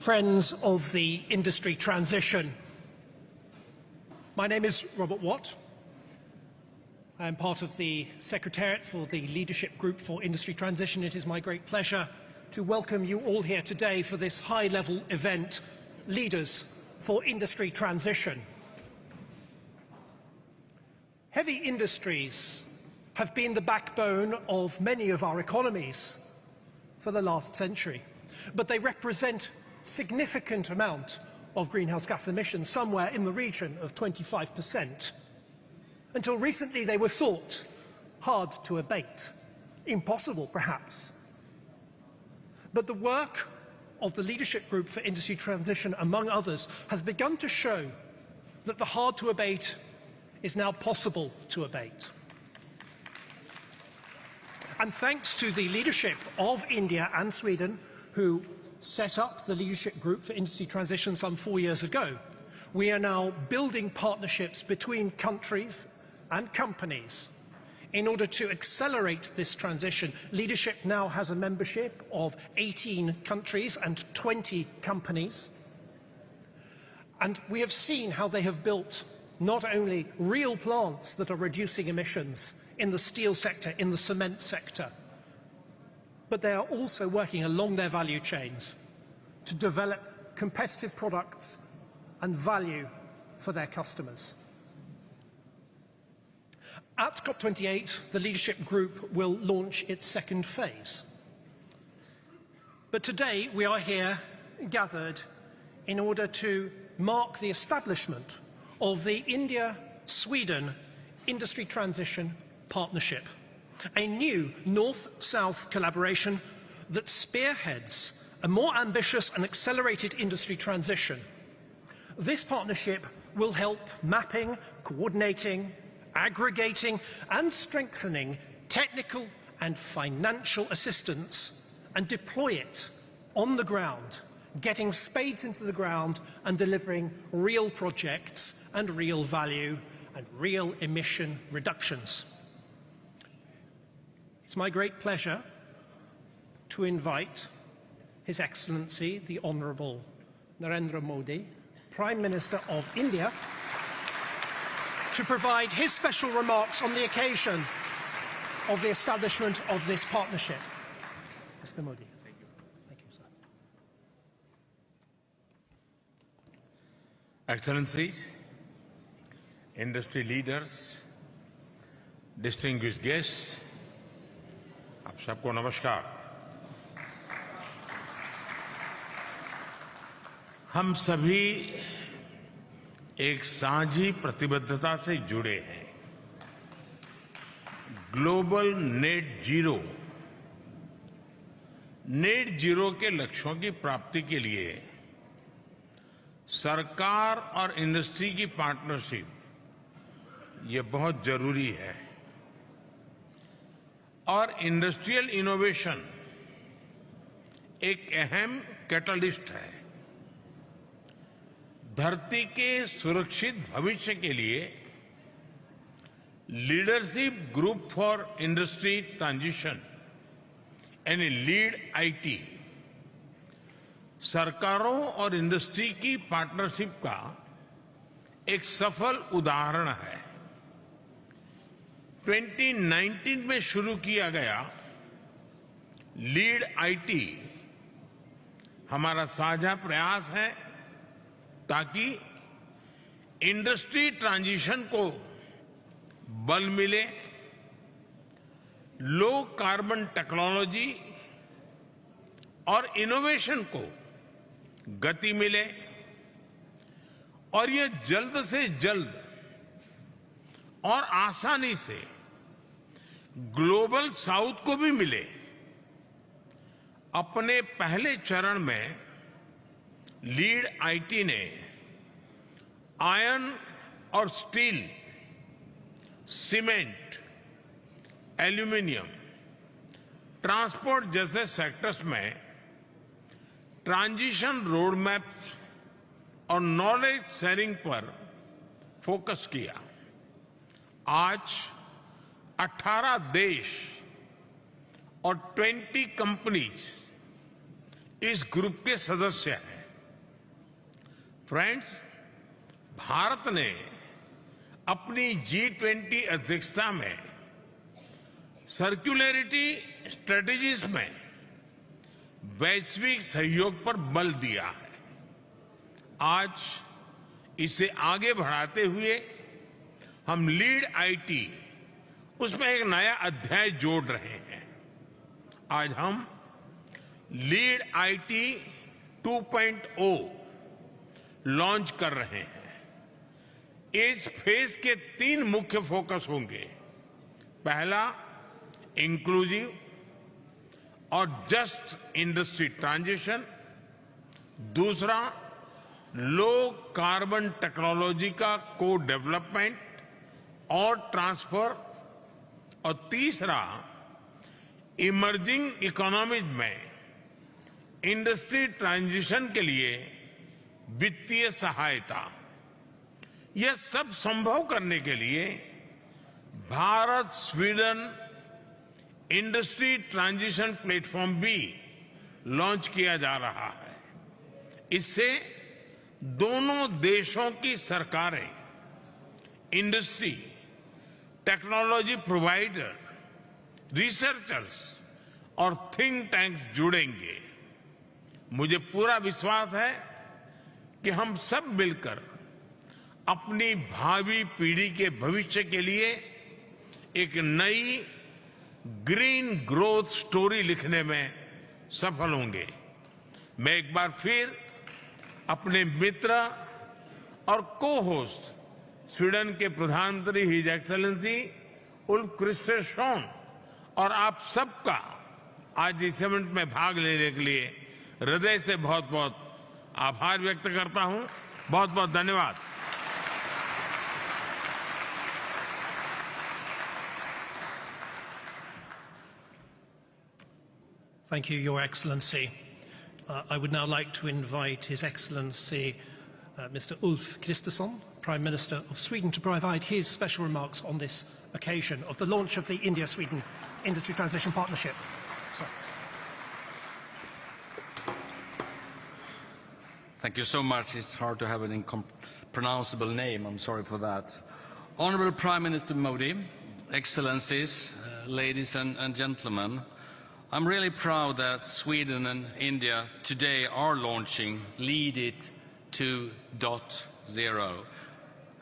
Friends of the industry transition. My name is Robert Watt. I am part of the Secretariat for the Leadership Group for Industry Transition. It is my great pleasure to welcome you all here today for this high-level event, Leaders for Industry Transition. Heavy industries have been the backbone of many of our economies for the last century, but they represent significant amount of greenhouse gas emissions, somewhere in the region of 25%. Until recently, they were thought hard to abate, impossible perhaps. But the work of the Leadership Group for Industry Transition, among others, has begun to show that the hard to abate is now possible to abate. And thanks to the leadership of India and Sweden, who set up the Leadership Group for Industry Transition some 4 years ago, we are now building partnerships between countries and companies in order to accelerate this transition. Leadership now has a membership of 18 countries and 20 companies. And we have seen how they have built not only real plants that are reducing emissions in the steel sector, in the cement sector, but they are also working along their value chains to develop competitive products and value for their customers. At COP28, the Leadership Group will launch its second phase. But today we are here gathered in order to mark the establishment of the India-Sweden Industry Transition Partnership, a new North-South collaboration that spearheads a more ambitious and accelerated industry transition. This partnership will help mapping, coordinating, aggregating and strengthening technical and financial assistance and deploy it on the ground, getting spades into the ground and delivering real projects and real value and real emission reductions. It's my great pleasure to invite His Excellency, the Honourable Narendra Modi, Prime Minister of India, to provide his special remarks on the occasion of the establishment of this partnership. Mr. Modi. Thank you. Thank you, sir. Excellencies, industry leaders, distinguished guests, आप सबको नमस्कार। हम सभी एक साझी प्रतिबद्धता से जुड़े हैं। ग्लोबल नेट जीरो के लक्ष्यों की प्राप्ति के लिए सरकार और इंडस्ट्री की पार्टनरशिप ये बहुत जरूरी है और इंडस्ट्रियल इनोवेशन एक अहम कैटलिस्ट है। धरती के सुरक्षित भविष्य के लिए leadership group for industry transition यानी LeadIT सरकारों और इंडस्ट्री की पार्टनरशिप का एक सफल उदाहरण है। 2019 में शुरू किया गया LeadIT हमारा साझा प्रयास है ताकि इंडस्ट्री ट्रांजिशन को बल मिले, लो कार्बन टेक्नोलॉजी और इनोवेशन को गति मिले और ये जल्द से जल्द और आसानी से ग्लोबल साउथ को भी मिले। अपने पहले चरण में LeadIT ने आयरन और स्टील, सीमेंट, एल्यूमिनियम, ट्रांसपोर्ट जैसे सेक्टर्स में ट्रांजिशन रोड मैप और नॉलेज शेयरिंग पर फोकस किया। आज 18 देश और 20 कंपनीज इस ग्रुप के सदस्य हैं। फ्रेंड्स, भारत ने अपनी G20 अध्यक्षता में सर्कुलरिटी स्ट्रेटजीज में वैश्विक सहयोग पर बल दिया है। आज इसे आगे बढ़ाते हुए हम LeadIT उसमें एक नया अध्याय जोड़ रहे हैं। आज हम LeadIT 2.0 लॉन्च कर रहे हैं। इस फेज के 3 मुख्य फोकस होंगे। पहला, इंक्लूसिव और जस्ट इंडस्ट्री ट्रांजिशन। दूसरा, लो कार्बन टेक्नोलॉजी का को डेवलपमेंट और ट्रांसफर। और तीसरा, इमर्जिंग इकोनॉमीज में इंडस्ट्री ट्रांजिशन के लिए वित्तीय सहायता। यह सब संभव करने के लिए Bharat Sweden industry transition platform भी लॉन्च किया जा रहा है। इससे दोनों देशों की सरकारें, इंडस्ट्री, टेक्नोलॉजी प्रोवाइडर, रिसर्चर्स और थिंक टैंक्स जुड़ेंगे। मुझे पूरा विश्वास है कि हम सब मिलकर अपनी भावी पीढ़ी के भविष्य के लिए एक नई ग्रीन ग्रोथ स्टोरी लिखने में सफल होंगे। मैं एक बार फिर अपने मित्र और को होस्ट स्वीडन के प्रधानमंत्री हिज एक्सेलेंसी उल्फ क्रिस्टरसन और आप सबका आज इस इवेंट में भाग लेने के लिए हृदय से बहुत बहुत आभार व्यक्त करता हूं। बहुत बहुत धन्यवाद। Thank you, Your Excellency. I would now like to invite His Excellency Mr. Ulf Kristersson, Prime Minister of Sweden, to provide his special remarks on this occasion of the launch of the India-Sweden Industry Transition Partnership. Thank you so much. It's hard to have an incomprehensible name. I'm sorry for that. Honorable Prime Minister Modi, Excellencies, ladies and gentlemen, I'm really proud that Sweden and India today are launching LeadIT 2.0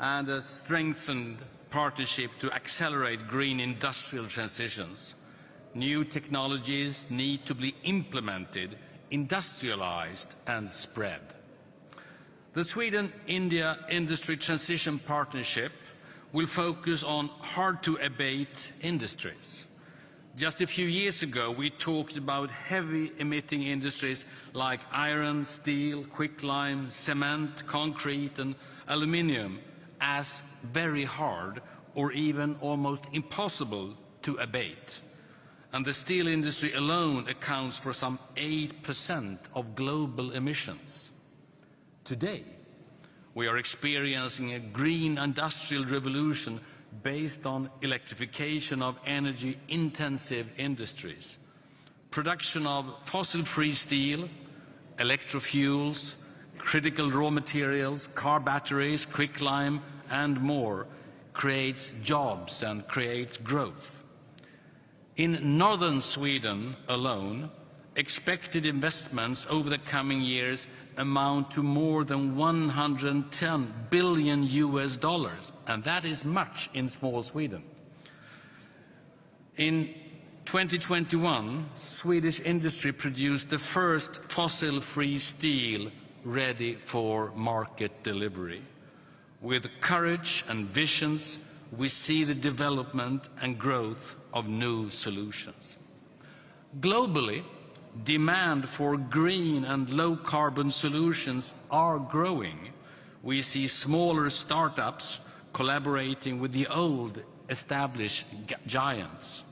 and a strengthened partnership to accelerate green industrial transitions. New technologies need to be implemented, industrialized and spread. The Sweden-India Industry Transition Partnership will focus on hard-to-abate industries. Just a few years ago, we talked about heavy-emitting industries like iron, steel, quicklime, cement, concrete and aluminium as very hard or even almost impossible to abate. And the steel industry alone accounts for some 8% of global emissions. Today, we are experiencing a green industrial revolution based on electrification of energy-intensive industries, production of fossil-free steel, electrofuels, critical raw materials, car batteries, quicklime, and more creates jobs and creates growth. In northern Sweden alone, expected investments over the coming years amount to more than $110 billion, and that is much in small Sweden. In 2021, Swedish industry produced the first fossil-free steel ready for market delivery. With courage and visions, we see the development and growth of new solutions. Globally, demand for green and low-carbon solutions are growing. We see smaller startups collaborating with the old established giants.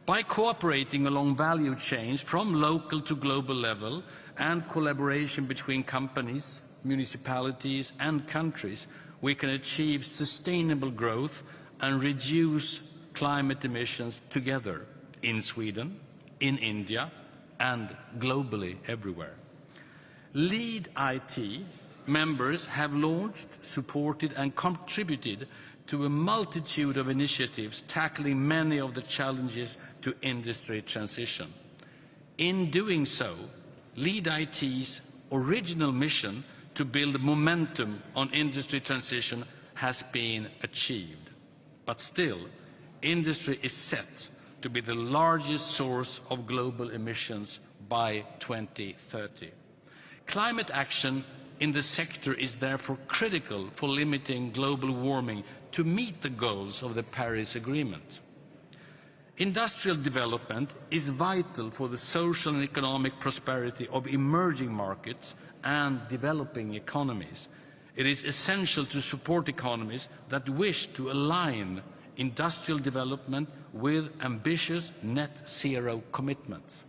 By cooperating along value chains from local to global level and collaboration between companies, municipalities and countries, we can achieve sustainable growth and reduce climate emissions together in Sweden, in India, and globally everywhere. LeadIT members have launched, supported and contributed to a multitude of initiatives tackling many of the challenges to industry transition. In doing so, LeadIT's original mission to build momentum on industry transition has been achieved. But still, industry is set to be the largest source of global emissions by 2030. Climate action in the sector is therefore critical for limiting global warming to meet the goals of the Paris Agreement. Industrial development is vital for the social and economic prosperity of emerging markets and developing economies. It is essential to support economies that wish to align industrial development with ambitious net zero commitments.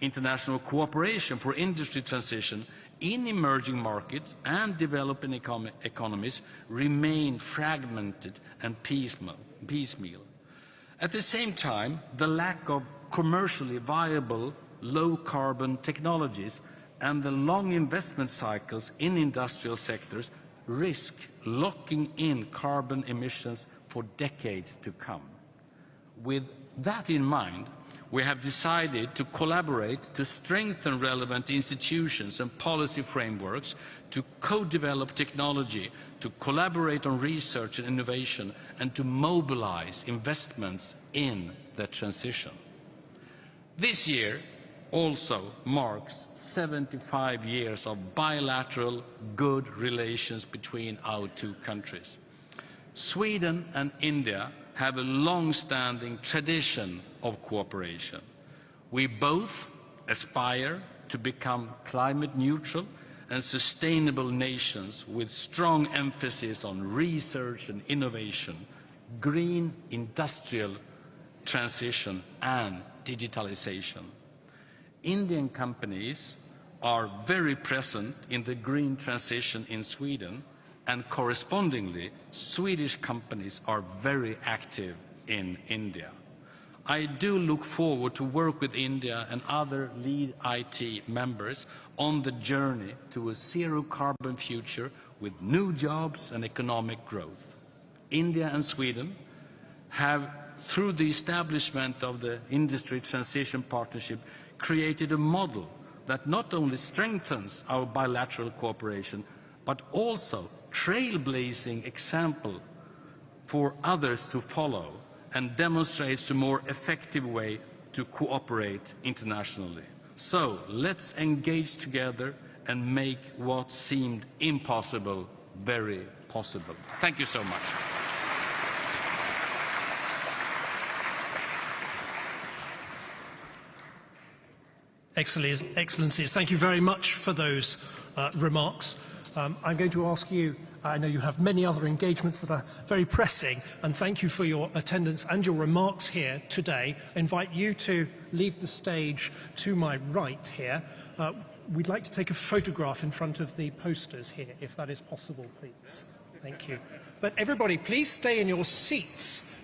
International cooperation for industry transition in emerging markets and developing economies remain fragmented and piecemeal. At the same time, the lack of commercially viable low-carbon technologies and the long investment cycles in industrial sectors risk locking in carbon emissions for decades to come. With that in mind, we have decided to collaborate to strengthen relevant institutions and policy frameworks, to co-develop technology, to collaborate on research and innovation, and to mobilize investments in the transition. This year also marks 75 years of bilateral good relations between our two countries. Sweden and India have a long-standing tradition of cooperation. We both aspire to become climate neutral and sustainable nations with strong emphasis on research and innovation, green industrial transition and digitalization. Indian companies are very present in the green transition in Sweden, and correspondingly, Swedish companies are very active in India. I do look forward to work with India and other LeadIT members on the journey to a zero-carbon future with new jobs and economic growth. India and Sweden have, through the establishment of the Industry Transition Partnership, created a model that not only strengthens our bilateral cooperation, but also trailblazing example for others to follow and demonstrates a more effective way to cooperate internationally. So let's engage together and make what seemed impossible very possible. Thank you so much. Excellencies, thank you very much for those remarks. I'm going to ask you, I know you have many other engagements that are very pressing, and thank you for your attendance and your remarks here today. I invite you to leave the stage to my right here. We'd like to take a photograph in front of the posters here, if that is possible, please. Thank you. But everybody, please stay in your seats.